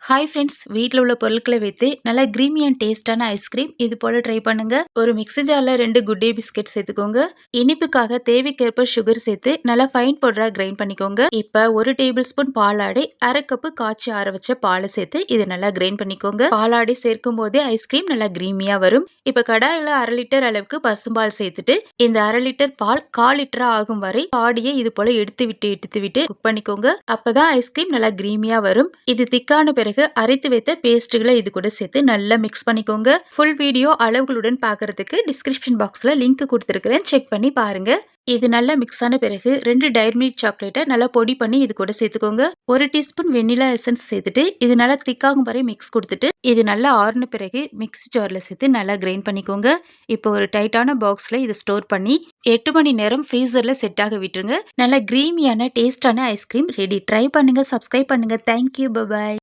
Hi friends, வீட்டில் உள்ள பொருட்களை வைத்து நல்லா கிரீமி அண்ட் டேஸ்டான ஐஸ்கிரீம் இது போல ட்ரை பண்ணுங்க. ஒரு மிக்ஸி ஜாரில் 2 குட் டே பிஸ்கெட் சேர்த்துக்கோங்க. இனிப்புக்காக தேவைக்கேற்ப சுகர் சேர்த்து நல்லா ஃபைன் பவுடரா கிரைண்ட் பண்ணிக்கோங்க. இப்போ 1 டேபிள் ஸ்பூன் பாலாடை, அரை கப்பு காய்ச்சி ஆற வச்ச பாலை சேர்த்து இது நல்லா கிரைண்ட் பண்ணிக்கோங்க. பாலாடை சேர்க்கும் போதே ஐஸ்கிரீம் நல்லா கிரீமியா வரும். இப்போ கடாயில் 1/2 லிட்டர் அளவுக்கு பசும்பால் சேர்த்துட்டு இந்த 1/2 லிட்டர் பால் 1/4 லிட்டரா ஆகும் வரை பாடியை இது போல எடுத்து விட்டு குக் பண்ணிக்கோங்க. அப்பதான் ஐஸ்கிரீம் நல்லா கிரீமியா வரும். இது திக்கான பிறகு அரைத்து வைத்த பேஸ்ட்களை இது கூட சேர்த்து நல்லா மிக்ஸ் பண்ணிக்கோங்க. ஃபுல் வீடியோ அளவுகளுடன் பார்க்கறதுக்கு டிஸ்கிரிப்ஷன் பாக்ஸ்ல லிங்க் கொடுத்துருக்கிறேன், செக் பண்ணி பாருங்க. இது நல்லா மிக்ஸ் ஆன பிறகு 2 டைரி மில்க் சாக்லேட்டை நல்லா பொடி பண்ணி இது கூட சேர்த்துக்கோங்க. 1 டீஸ்பூன் வெண்ணிலா எசன்ஸ் சேர்த்துட்டு இது நல்லா திக்காகும் வரை மிக்ஸ் கொடுத்துட்டு இது நல்லா ஆறுன பிறகு மிக்ஸி ஜார்ல சேர்த்து நல்லா கிரைண்ட் பண்ணிக்கோங்க. இப்போ ஒரு டைட்டான பாக்ஸ்ல இதை ஸ்டோர் பண்ணி 8 மணி நேரம் ஃப்ரீசர்ல செட் ஆக விட்டுருங்க. நல்லா கிரீமியான டேஸ்டான ஐஸ்கிரீம் ரெடி. ட்ரை பண்ணுங்க, சப்ஸ்கிரைப் பண்ணுங்க. Thank you, by.